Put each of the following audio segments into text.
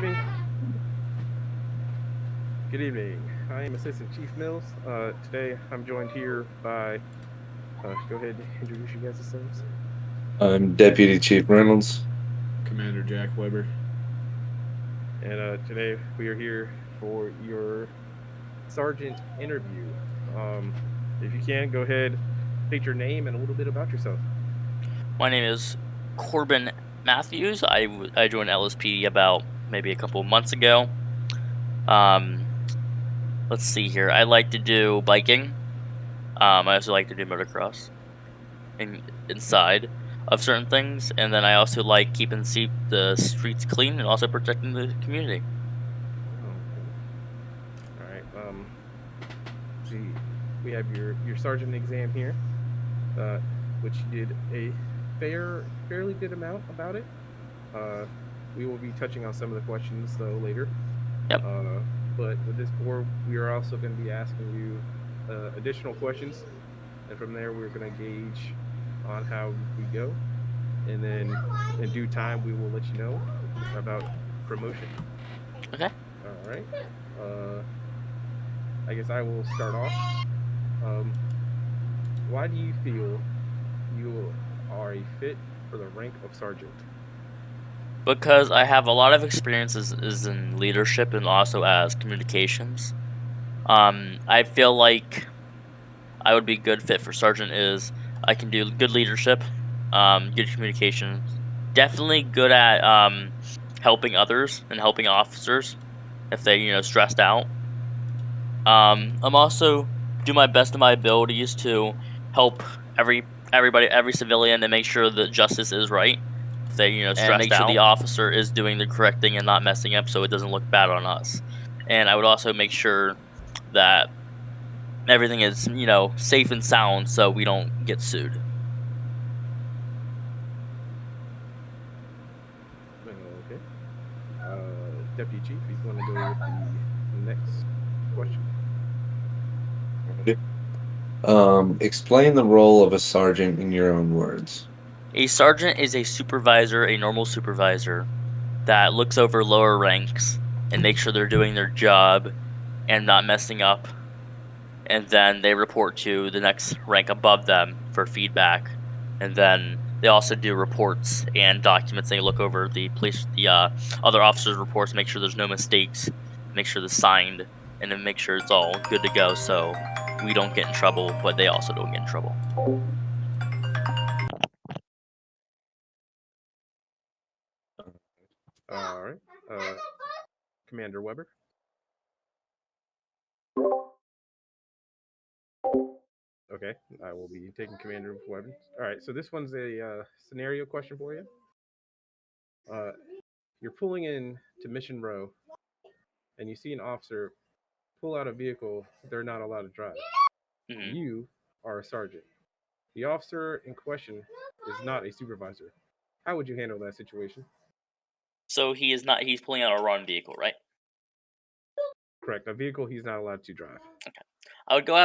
evening. Good evening. I am Assistant Chief Mills. Today I'm joined here by. Go ahead and introduce you guys yourselves. I'm Deputy Chief Reynolds. Commander Jack Weber. And today we are here for your sergeant interview. Um, if you can, go ahead, state your name and a little bit about yourself. My name is Corbin Mathews. I joined LSP about maybe a couple of months ago. Let's see here. I like to do biking. I also like to do motocross inside of certain things, and then I also like keeping the streets clean and also protecting the community. Oh, okay. All right. See, we have your sergeant exam here, which you did a fairly good amount about it. Uh, we will be touching on some of the questions though later. Yep. But with this board, we are also going to be asking you additional questions, and from there we're going to gauge on how we go, and then in due time we will let you know about promotion. Okay. All right. Uh, I guess I will start off. Um, why do you feel you are a fit for the rank of sergeant? Because I have a lot of experiences is in leadership and also as communications. I feel like I would be good fit for sergeant is I can do good leadership, good communication, definitely good at helping others and helping officers if they stressed out. I'm also do my best of my abilities to help every civilian and make sure that justice is right. If they stressed and make sure the officer is doing the correct thing and not messing up, so it doesn't look bad on us. And I would also make sure that everything is safe and sound, so we don't get sued. Okay. Deputy Chief, if you want to go with the next question. Explain the role of a sergeant in your own words. A sergeant is a supervisor, a normal supervisor, that looks over lower ranks and makes sure they're doing their job and not messing up. And then they report to the next rank above them for feedback. And then they also do reports and documents. They look over the other officers' reports, make sure there's no mistakes, make sure they're signed, and then make sure it's all good to go so we don't get in trouble, but they also don't get in trouble. All right. Commander Weber. Okay, I will be taking Commander Weber. All right, so this one's a scenario question for you. Uh, you're pulling in to Mission Row, and you see an officer pull out a vehicle they're not allowed to drive. Mm-hmm. You are a sergeant. The officer in question is not a supervisor. How would you handle that situation? So he's pulling out a wrong vehicle, right? Correct. A vehicle he's not allowed to drive. Okay. I would go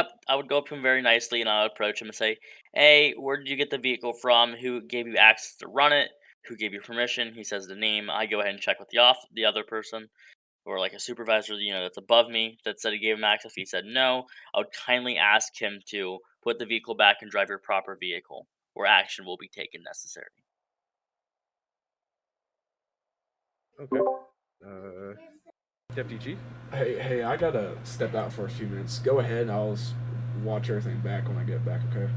up to him very nicely and I would approach him and say, "Hey, where did you get the vehicle from? Who gave you access to run it? Who gave you permission?" He says the name. I go ahead and check with the other person or like a supervisor, that's above me that said he gave him access. If he said no, I would kindly ask him to put the vehicle back and drive your proper vehicle, or action will be taken necessary. Okay. Deputy Chief. Hey, I gotta step out for a few minutes. Go ahead, watch everything back when I get back, okay?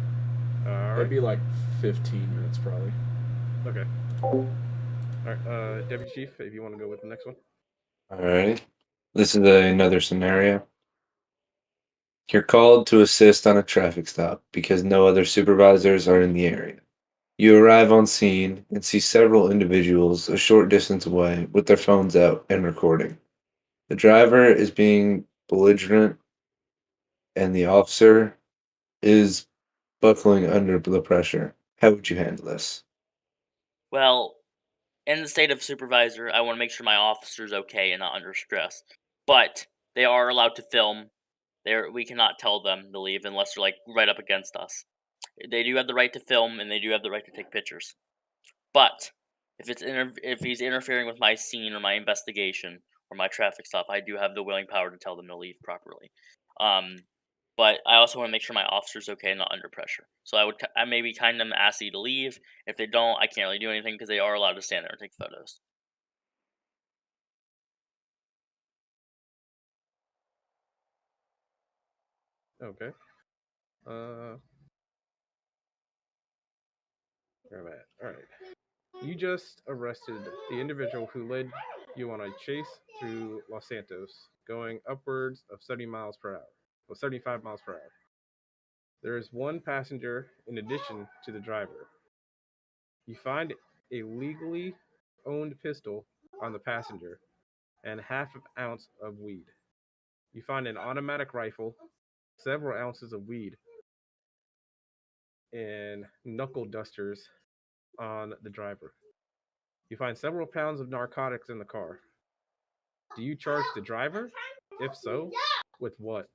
All right. It'd be like 15 minutes probably. Okay. All right. Deputy Chief, if you want to go with the next one. All right. This is another scenario. You're called to assist on a traffic stop because no other supervisors are in the area. You arrive on scene and see several individuals a short distance away with their phones out and recording. The driver is being belligerent and the officer is buckling under the pressure. How would you handle this? Well, in the state of supervisor, I want to make sure my officer's okay and not under stress. But they are allowed to film. We cannot tell them to leave unless they're like right up against us. They do have the right to film and they do have the right to take pictures. But if he's interfering with my scene or my investigation or my traffic stop, I do have the willing power to tell them to leave properly. But I also want to make sure my officer's okay and not under pressure. So I maybe kind them ask you to leave. If they don't, I can't really do anything because they are allowed to stand there and take photos. Okay. Where am I at? All right. You just arrested the individual who led you on a chase through Los Santos, going upwards of 70 miles per hour, or 75 miles per hour. There is one passenger in addition to the driver. You find a legally owned pistol on the passenger and half an ounce of weed. You find an automatic rifle, several ounces of weed, and knuckle dusters on the driver. You find several pounds of narcotics in the car. Do you charge the driver? If so, with what?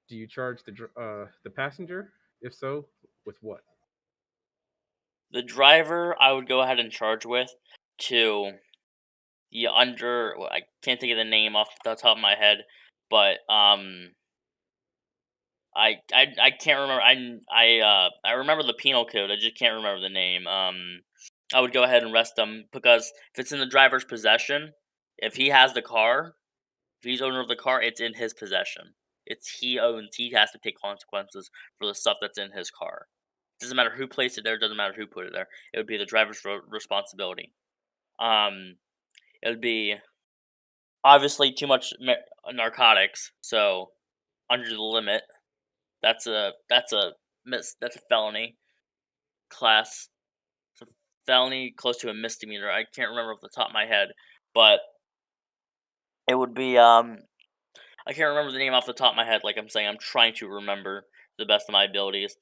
Do you charge the passenger? If so, with what? The driver, I would go ahead and charge with to I can't think of the name off the top of my head, but I can't remember. I remember the penal code. I just can't remember the name. I would go ahead and arrest them because if it's in the driver's possession, if he has the car, if he's owner of the car, it's in his possession. He owns. He has to take consequences for the stuff that's in his car. Doesn't matter who placed it there. Doesn't matter who put it there. It would be the driver's responsibility. Um, it would be obviously too much narcotics, so under the limit. That's a felony class. It's a felony close to a misdemeanor. I can't remember off the top of my head, but it would be I can't remember the name off the top of my head. Like I'm saying, I'm trying to remember to the best of my abilities.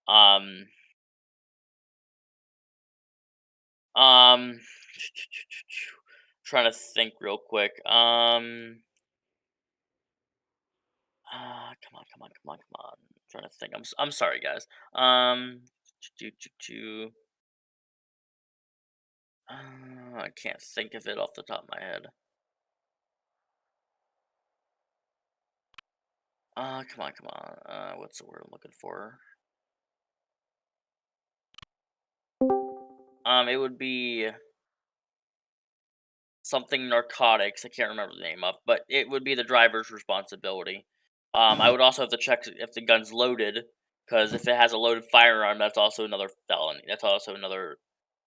Um, um, trying to think real quick. Come on. Trying to think. I'm sorry, guys. Do, do, do. I can't think of it off the top of my head. Come on. What's the word I'm looking for? It would be something narcotics. I can't remember the name of, but it would be the driver's responsibility. I would also have to check if the gun's loaded, because if it has a loaded firearm, that's also another felony. That's also another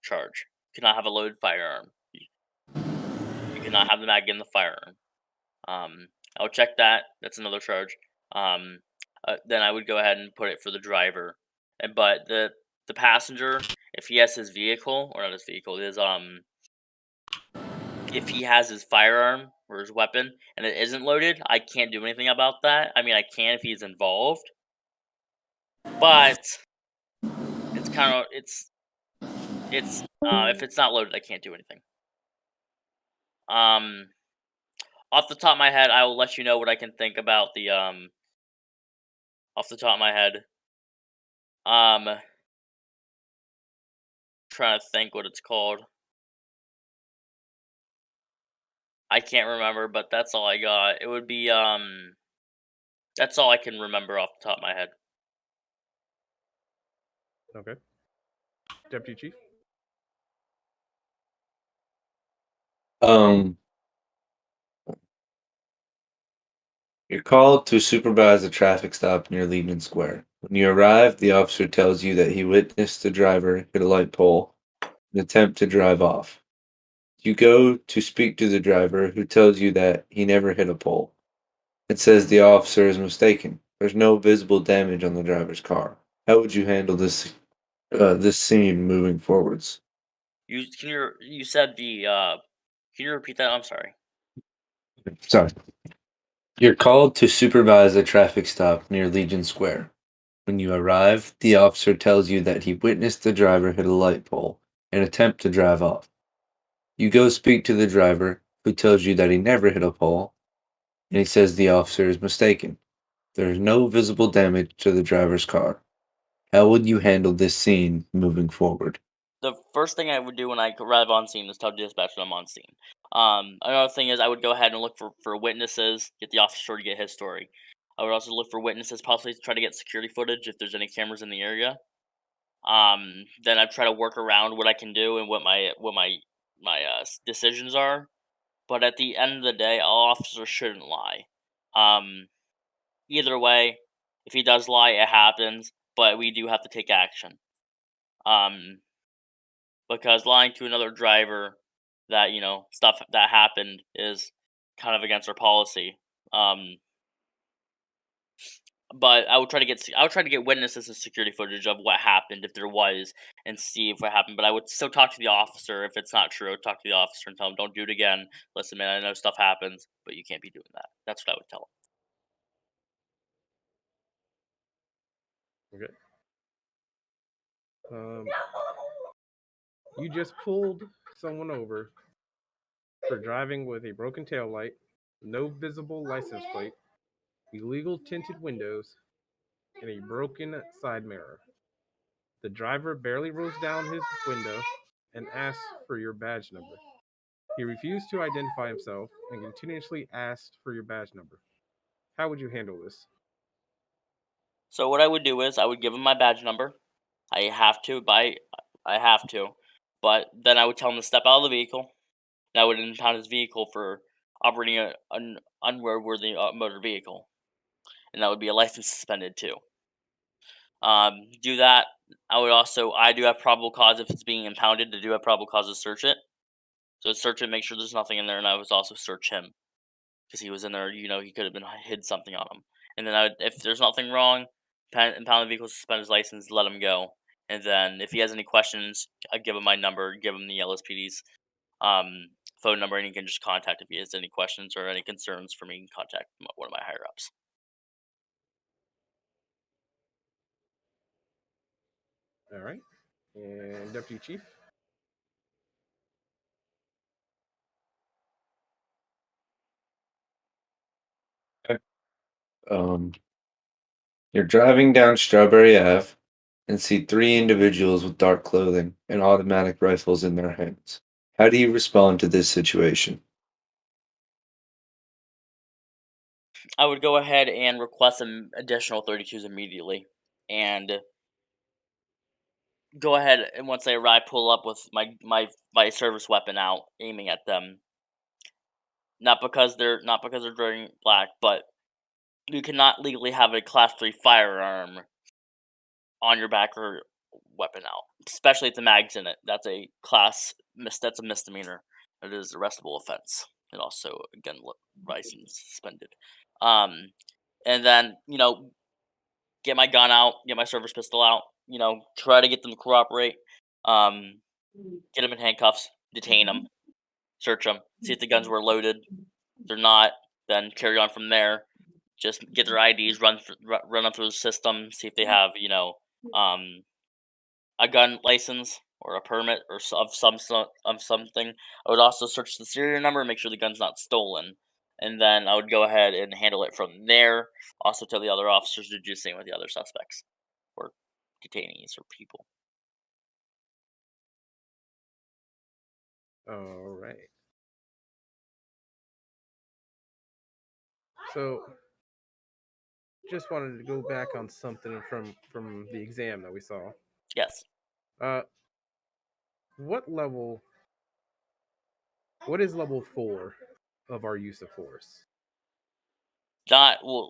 charge. You cannot have a loaded firearm. You cannot have the mag in the firearm. I would check that. That's another charge. Then I would go ahead and put it for the driver. But the passenger, if he has his vehicle or not his vehicle, if he has his firearm or his weapon and it isn't loaded, I can't do anything about that. I mean, I can if he's involved, but it's kind of it's if it's not loaded, I can't do anything. Um, Off the top of my head, I will let you know what I can think about the off the top of my head. Trying to think what it's called. I can't remember, but that's all I got. It would be that's all I can remember off the top of my head. Okay. Deputy Chief? You're called to supervise a traffic stop near Legion Square. When you arrive, the officer tells you that he witnessed the driver hit a light pole and attempt to drive off. You go to speak to the driver, who tells you that he never hit a pole. It says the officer is mistaken. There's no visible damage on the driver's car. How would you handle this scene moving forwards? You said the can you repeat that? I'm sorry. Sorry. You're called to supervise a traffic stop near Legion Square. When you arrive, the officer tells you that he witnessed the driver hit a light pole and attempt to drive off. You go speak to the driver, who tells you that he never hit a pole, and he says the officer is mistaken. There is no visible damage to the driver's car. How would you handle this scene moving forward? the first thing I would do when I arrive on scene is tell dispatch that I'm on scene. Another thing is I would go ahead and look for witnesses, get the officer to get his story. I would also look for witnesses, possibly to try to get security footage if there's any cameras in the area. Then I'd try to work around what I can do and what my decisions are. But at the end of the day, all officers shouldn't lie. Um, Either way, if he does lie, it happens. But we do have to take action. Because lying to another driver that stuff that happened is kind of against our policy. Um, but I would try to get witnesses and security footage of what happened if there was, and see if what happened. But I would still talk to the officer if it's not true. I would talk to the officer and tell him, "Don't do it again. Listen, man, I know stuff happens, but you can't be doing that." That's what I would tell him. Okay. You just pulled someone over for driving with a broken tail light, no visible license plate, illegal tinted windows, and a broken side mirror. The driver barely rolls down his window and asks for your badge number. He refused to identify himself and continuously asked for your badge number. How would you handle this? So what I would do is I would give him my badge number. I have to, but then I would tell him to step out of the vehicle. And I would impound his vehicle for operating an unroadworthy motor vehicle, and that would be a license suspended too. Do that. I do have probable cause if it's being impounded. I do have probable cause to search it. So search it, make sure there's nothing in there, and I would also search him because he was in there. He could have been hid something on him. And then if there's nothing wrong, impound the vehicle, suspend his license, let him go. And then if he has any questions, I give him my number, give him the LSPD's phone number, and he can just contact if he has any questions or any concerns for me. He can contact one of my higher ups. All right. And Deputy Chief? Um, you're driving down Strawberry Ave and see three individuals with dark clothing and automatic rifles in their hands. How do you respond to this situation? I would go ahead and request some additional 32s immediately, and go ahead and once they arrive, pull up with my service weapon out, aiming at them. Not because they're wearing black, but you cannot legally have a Class 3 firearm on your back or weapon out, especially if the mag's in it. That's a misdemeanor. It is a arrestable offense, and also again license suspended. And then get my gun out, get my service pistol out. Try to get them to cooperate. Get them in handcuffs, detain them, search them, see if the guns were loaded. If they're not, then carry on from there. Just get their IDs, run them through the system, see if they have a gun license or a permit or of something. I would also search the serial number and make sure the gun's not stolen, and then I would go ahead and handle it from there. Also tell the other officers to do the same with the other suspects or detainees or people. All right. So, just wanted to go back on something from the exam that we saw. Yes. What level? What is level 4 of our use of force?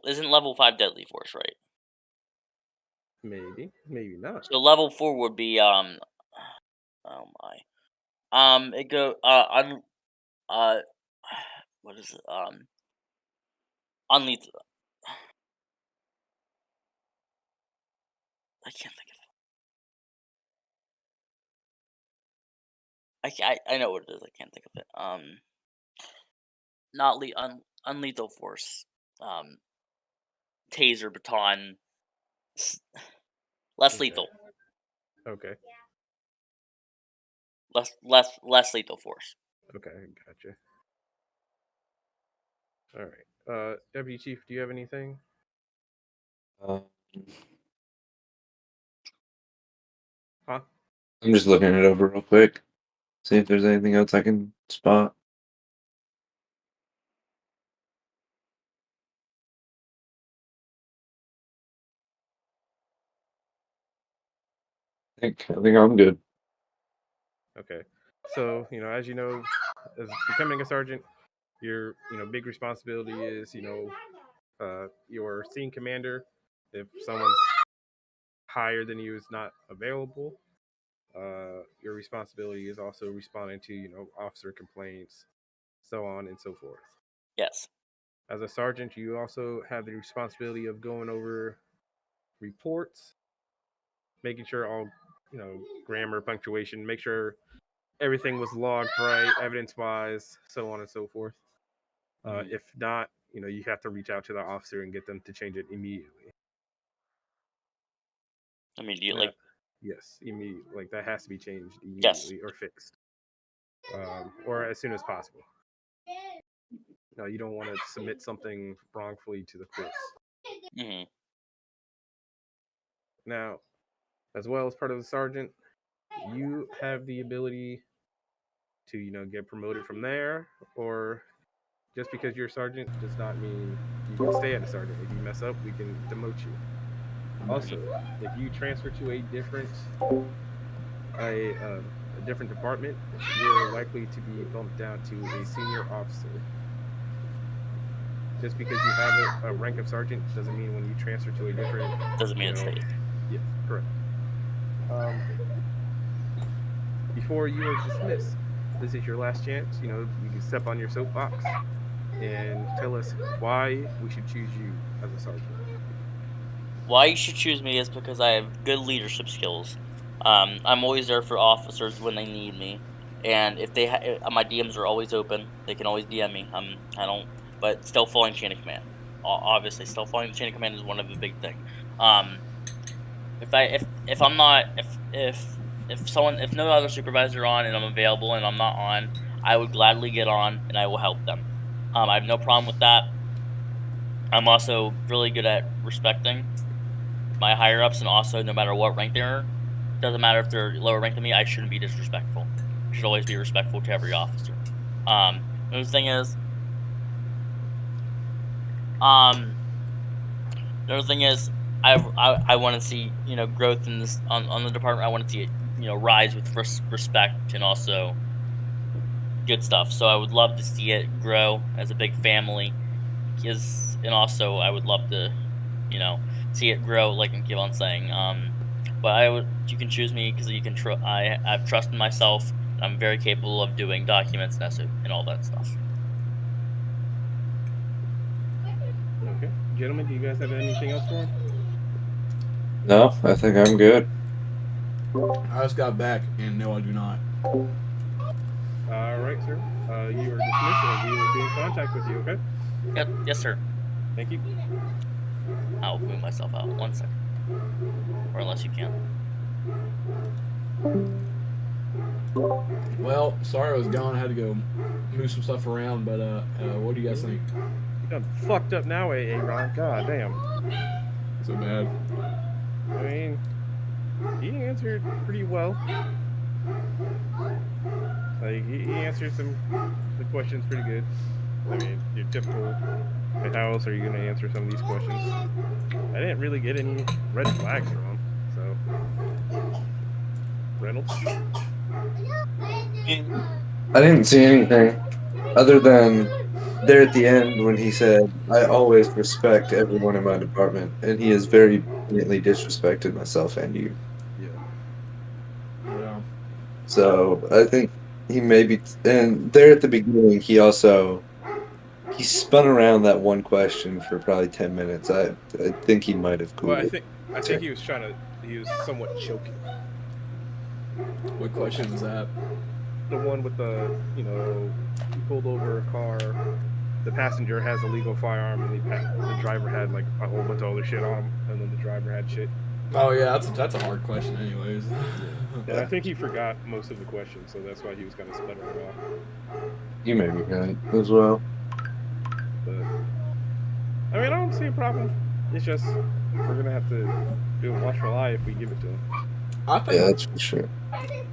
Isn't level 5 deadly force, right? Maybe, maybe not. So level 4 would be oh my. It go what is it? Unlethal. I can't think of it. I know what it is. I can't think of it. Not unlethal force. Taser, baton. Less Okay. lethal. Okay. Less lethal force. Okay, gotcha. All right. Deputy Chief, do you have anything? Um, Huh? I'm just looking it over real quick. See if there's anything else I can spot. I think I'm good. Okay. So, as you know, as becoming a sergeant, your, big responsibility is, your scene commander. If someone's higher than you is not available, your responsibility is also responding to, officer complaints, so on and so forth. Yes. As a sergeant, you also have the responsibility of going over reports, making sure all, grammar, punctuation, make sure everything was logged right, evidence-wise, so on and so forth. If not, you have to reach out to the officer and get them to change it immediately. Immediately. Yes, immediately. Like that has to be changed immediately or fixed, or as soon as possible. No, you don't want to submit something wrongfully to the courts. Mm-hmm. Now, as well as part of the sergeant, you have the ability to get promoted from there, or just because you're a sergeant does not mean you can stay at a sergeant. If you mess up, we can demote you. Also, if you transfer to a different department, you're likely to be bumped down to a senior officer. Just because you have a rank of sergeant doesn't mean when you transfer to a different Doesn't mean it stays. Yes, correct. Before you are dismissed, this is your last chance. You can step on your soapbox and tell us why we should choose you as a sergeant. Why you should choose me is because I have good leadership skills. I'm always there for officers when they need me, and if they my DMs are always open. They can always DM me. But still following chain of command. Obviously, still following the chain of command is one of the big thing. If I'm not if no other supervisor on and I'm available and I'm not on, I would gladly get on and I will help them. I have no problem with that. I'm also really good at respecting my higher ups, and also no matter what rank they're, doesn't matter if they're lower ranked than me, I shouldn't be disrespectful. I should always be respectful to every officer. The thing is, I want to see growth in this on the department. I want to see it rise with respect and also good stuff. So I would love to see it grow as a big family. And also I would love to see it grow, like I keep on saying. But you can choose me because you can I've trust in myself. I'm very capable of doing documents and all that stuff. Okay, gentlemen, do you guys have anything else for him? No, I think I'm good. I just got back, and no, I do not. All right, sir. You are dismissed, and we will be in contact with you. Okay. Yep. Yes, sir. Thank you. I'll move myself out 1 second, or unless you can. Well, sorry I was gone. I had to go move some stuff around, but what do you guys think? You done fucked up now, Ron. God damn. So bad. I mean, he answered pretty well. Like he answered the questions pretty good. I mean, your typical, like, how else are you gonna answer some of these questions? I didn't really get any red flags from him, so. Reynolds? I didn't see anything other than there at the end when he said, "I always respect everyone in my department," and he has very blatantly disrespected myself and you. Yeah. So I think he maybe, and there at the beginning, he spun around that one question for probably 10 minutes. I think he might have cooled Well, it. I think he was somewhat choking. What question is that? The one with the, he pulled over a car. The passenger has a legal firearm, and the driver had like a whole bunch of other shit on him, and then the driver had shit. Oh yeah, that's a hard question, anyways. And I think he forgot most of the questions, so that's why he was kind of sputtering off. You may be right as well. But I mean, I don't see a problem. It's just we're gonna have to do a watchful eye if we give it to him. I think. Yeah, that's for sure. I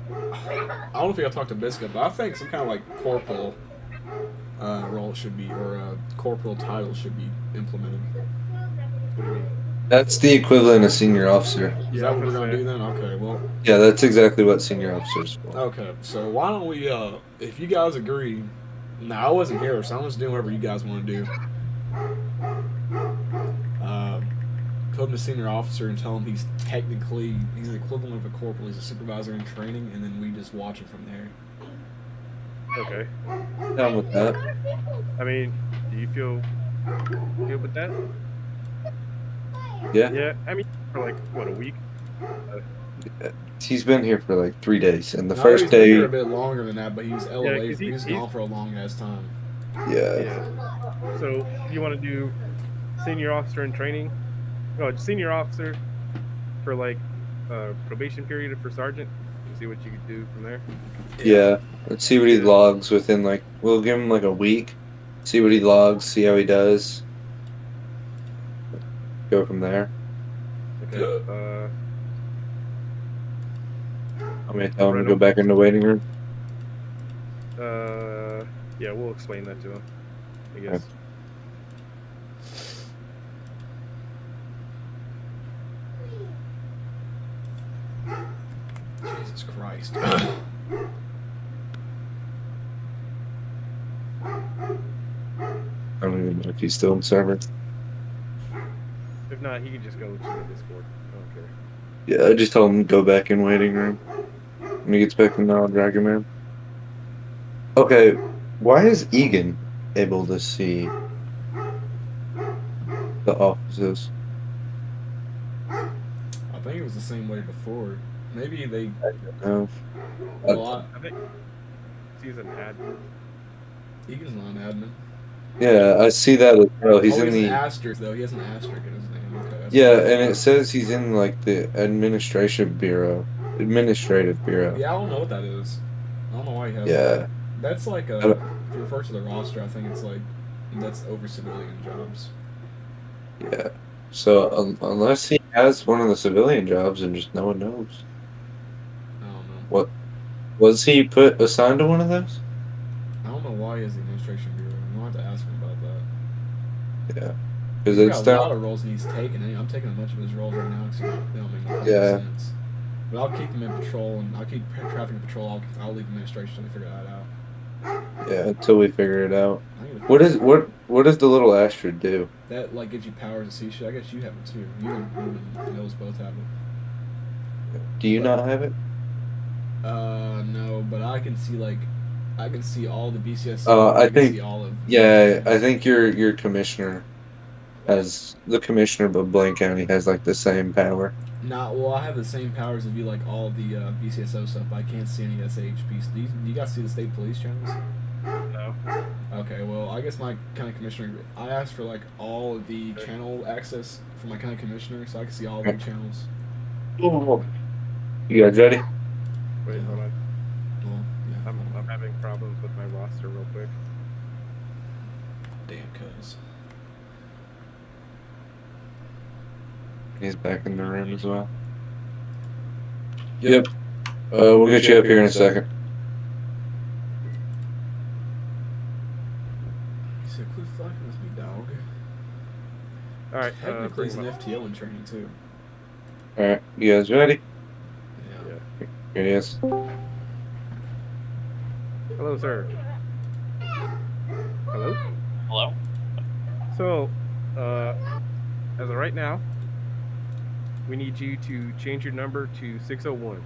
don't know if I talked to Biscuit, but I think some kind of like corporal role should be, or a corporal title should be implemented. What do you mean? That's the equivalent of senior officer. Is Yeah, I that was what we're gonna gonna say. do then? Okay, well. Yeah, that's exactly what senior officers for. Okay, so why don't we, if you guys agree, now I wasn't here, so I'm just doing whatever you guys want to do. Put him to senior officer and tell him he's the equivalent of a corporal. He's a supervisor in training, and then we just watch him from there. Okay. Down with that. I mean, do you feel good with that? Yeah. Yeah. I mean, for like what, a week? He's been here for like 3 days, and the No, first he's been here day. a bit longer than that, but he's LOA. 'cause He's gone for a long ass time. Yeah. Yeah. So you want to do senior officer in training? Oh, senior officer for like probation period for sergeant. See what you could do from there. Yeah. Let's see what he logs within like. We'll give him like a week. See what he logs. See how he does. Go from there. Okay. I'm gonna tell him to go back in the waiting room. Yeah, we'll explain that to him, I guess. Okay. Jesus Christ. I don't even know if he's still in server. If not, he can just go to the Discord. I don't care. Yeah, I just told him to go back in waiting room. When he gets back in the Dragon Man. Okay, why is Egan able to see the offices? I think it was the same way before. Maybe they. No. Well, I think he's an admin. Egan's not an admin. Yeah, I see that as well. He's in an the. asterisk though. He has an asterisk in his name. Okay. That's Yeah, fine. and it says he's in like the administrative bureau. Administrative bureau. Yeah, I don't know what that is. I don't know why he has Yeah. that. That's like if you refer to the roster, I think it's like that's over civilian jobs. Yeah. So unless he has one of the civilian jobs and just no one knows. I don't know. What was he assigned to one of those? I don't know why he has the administration bureau. I'm gonna have to ask him about that. Yeah. Because He's it's got a lot down. of roles and he's taken. I'm taking a bunch of his roles right now because they don't make no fucking Yeah. sense. But I'll keep him in patrol and I'll keep traffic patrol. I'll leave administration until we figure that out. Yeah, until we figure it out. I need to What does the little asterisk do? that like gives you powers to see shit. I guess you have it too. You and Mills both have it. Do you not have it? No, but I can see all the BCS. I can think- see all of. Yeah, I think your commissioner has the commissioner of Blaine County has like the same power. Well, I have the same powers of all the BCSO stuff, but I can't see any SHPs. Do you guys see the state police channels? No. Okay, well, I guess my county commissioner. I asked for like all of the channel access for my county commissioner, so I can see all of the channels. You guys ready? Wait, hold on. Well, yeah. I'm having problems with my roster real quick. Damn, cuz. He's back in the room as well. Yep. We'll get you up here in a second. He said, "Quit fucking with me, dog." All right. Technically, he's bring an him up. FTO in training too. All right, you guys ready? Yeah. Yeah. Here it is. Hello, sir. Hello. Hello? So, as of right now, we need you to change your number to 601.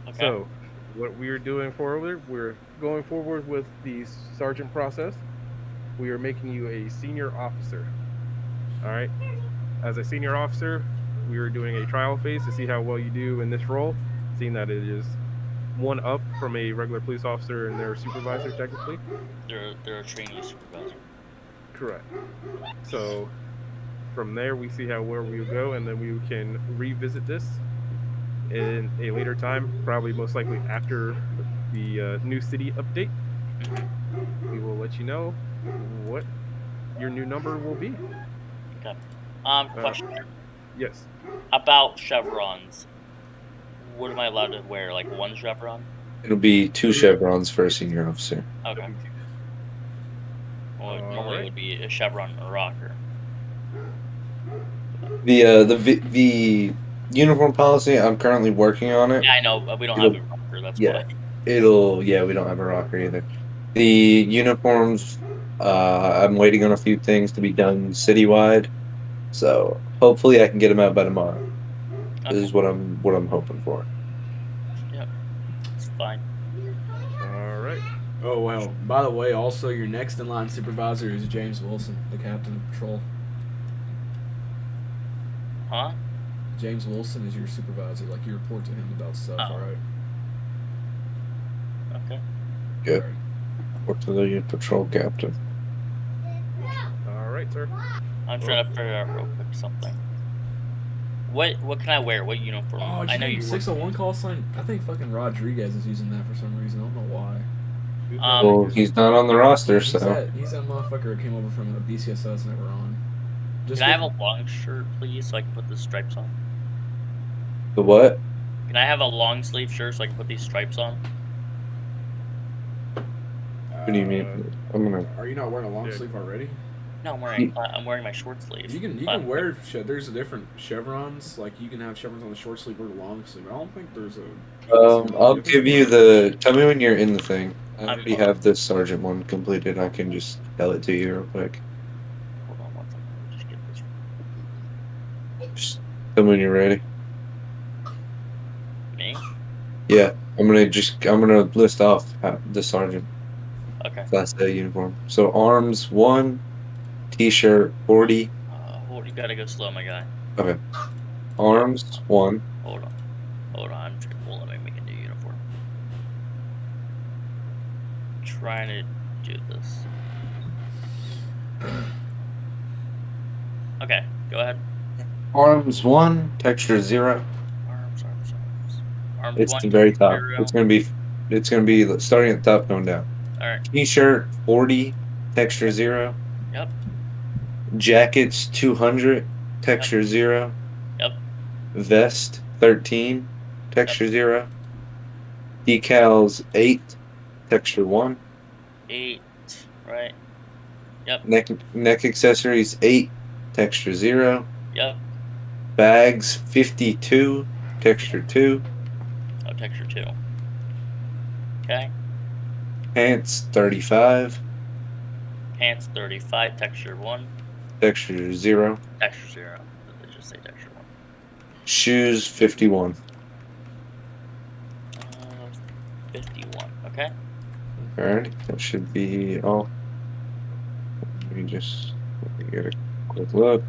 Okay. So, what we are doing forward, we're going forward with the sergeant process. We are making you a senior officer. All right. As a senior officer, we are doing a trial phase to see how well you do in this role, seeing that it is one up from a regular police officer and their supervisor, technically. They're a trainee supervisor. Correct. So, from there, we see how well we go, and then we can revisit this in a later time, probably most likely after the new city update. We will let you know what your new number will be. Question Yes. about chevrons. what am I allowed to wear? Like one chevron? It'll be 2 chevrons for a senior officer. Okay. Well, normally it Alright. would be a chevron or a rocker. The uniform policy, I'm currently working on it. Yeah, I know, but we don't have a rocker. That's Yeah. why. We don't have a rocker either. The uniforms, I'm waiting on a few things to be done citywide, so hopefully I can get them out by tomorrow. Okay. This is what I'm hoping for. Yep. It's fine. Alright. Oh, well, by the way, also your next in line supervisor is James Wilson, the captain of patrol. Huh? James Wilson is your supervisor. Like, you report to him about stuff, Oh. alright? Okay. Good. Alright. Report to the patrol captain. Alright, sir. I'm trying to figure out real quick something. What can I wear? What uniform? Oh, I know you. 601 call sign? I think fucking Rodriguez is using that for some reason. I don't know why. Well, he's not on the roster, He's so that motherfucker that came over from the BCSS and we're on. Can I have a long shirt, please, so I can put the stripes on? the what? Can I have a long sleeve shirt so I can put these stripes on? What do you mean? I'm gonna. Are you not wearing a long Yeah. sleeve already? No, I'm wearing my short sleeve. You can wear there's a different chevrons. Like you can have chevrons on the short sleeve or the long sleeve. I don't think there's a. I'll give you the. Tell me when you're in the thing. I I'm already have the sergeant one completed. I can just tell it to you real quick. Hold on one second. Let me just get this. Just tell me when you're ready. Me? Yeah, I'm gonna list off the sergeant Okay. Class A uniform. So arms 1, T-shirt 40. Hold, you gotta go slow, my guy. Okay. Arms 1. Hold on. I'm well, let me make a new uniform. I'm trying to do this. Okay, go ahead. Arms 1, texture 0. Arms. Arms It's one, the very top. 0. It's gonna be starting at the top, going down. All right. T-shirt 40, texture 0. Yep. Jackets 200, texture 0. Yep. Vest 13, texture 0. Decals 8, texture 1. 8. Right. Yep. Neck accessories 8, texture 0. Yep. Bags 52, texture 2. Oh, texture 2. Okay. Pants 35, Pants 35, texture 1. texture 0. Texture 0. Let's just say texture 1. Shoes 51. 51. Okay. Alright, that should be all. Let me get a quick look.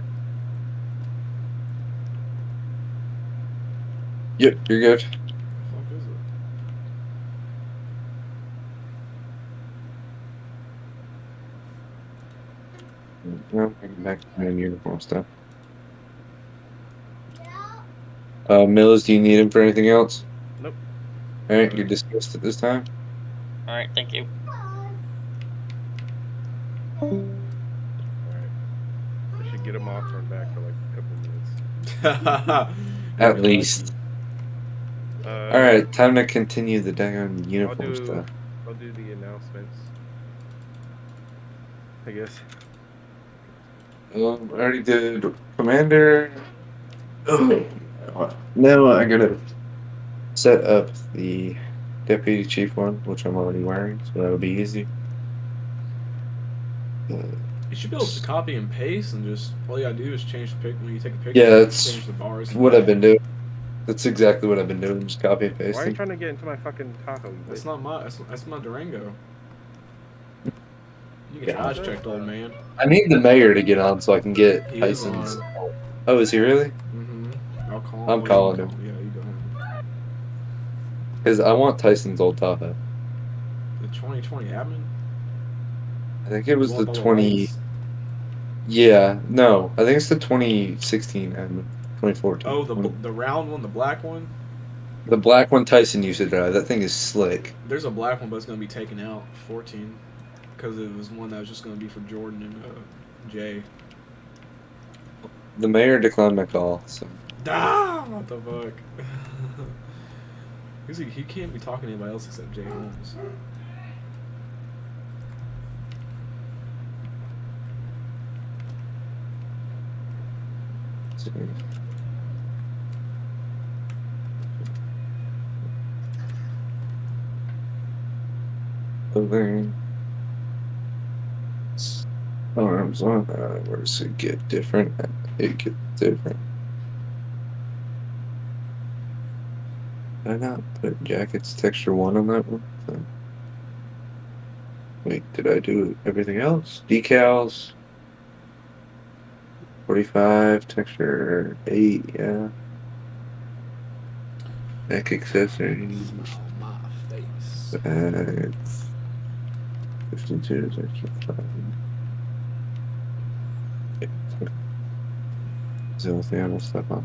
Yep, you're good. What the fuck is it? No, back to the uniform stuff. Mills, do you need him for anything else? Nope. Alright, you're dismissed at this time. All right. Thank you. Alright. I should get him off and back for like a couple minutes. At least. Uh, Alright, time to continue the daggone uniform stuff. I'll do the announcements. I guess. I already did Commander. Oh, now I gotta set up the Deputy Chief one, which I'm already wearing, so that'll be easy. You should be able to copy and paste, and just all you gotta do is change the pic when you take a picture. Yeah, that's change the bars. what I've been doing. That's exactly what I've been doing, just copy and Why are you pasting. trying to get into my fucking Tahoe? That's not my. That's my Durango. You get Yeah. eyes checked, old man. I need the mayor to get on so I can get He is Tyson's. on. Oh, is he really? Mm-hmm. I'll call him. I'm Well, you calling can him. call Yeah, you go ahead. Because I want Tyson's old Tahoe. The 2020 admin. I think it was You the want all 20. lights? Yeah, no, I think it's the 2016 and 2014. Oh, the round one, the black one. The black one Tyson used to drive. That thing is slick. There's a black one, but it's gonna be taken out. 14, because it was one that was just gonna be for Jordan and Jay. The mayor declined my call, so Ah, what the fuck? He can't be talking to anybody else except Jay Holmes. Arms on. Where does it get different? It gets different. Did I not put jackets texture 1 on that one? So. Wait, did I do everything else? Decals. 45 texture 8, yeah. Neck accessories. Smile my face. 52 texture 5. Is the only thing I messed up on?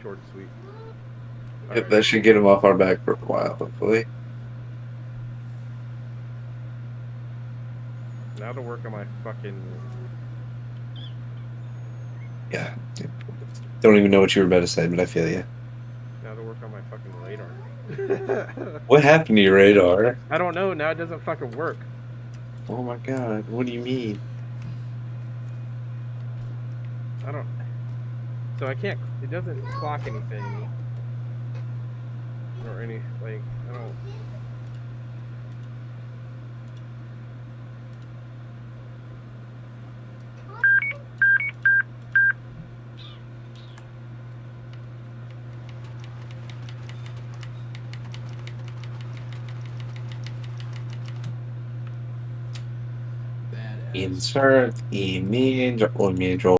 Short, sweet. Yep, that should get him off our back for a while, hopefully. Now to work on my fucking. Yeah. Don't even know what you were about to say, but I feel you. Now to work on my fucking radar. What happened to your radar? I don't know. Now it doesn't fucking work. Oh my god, what do you mean? I don't. So I can't. It doesn't clock anything. Or any. Like, I don't. Badass. Insert image or image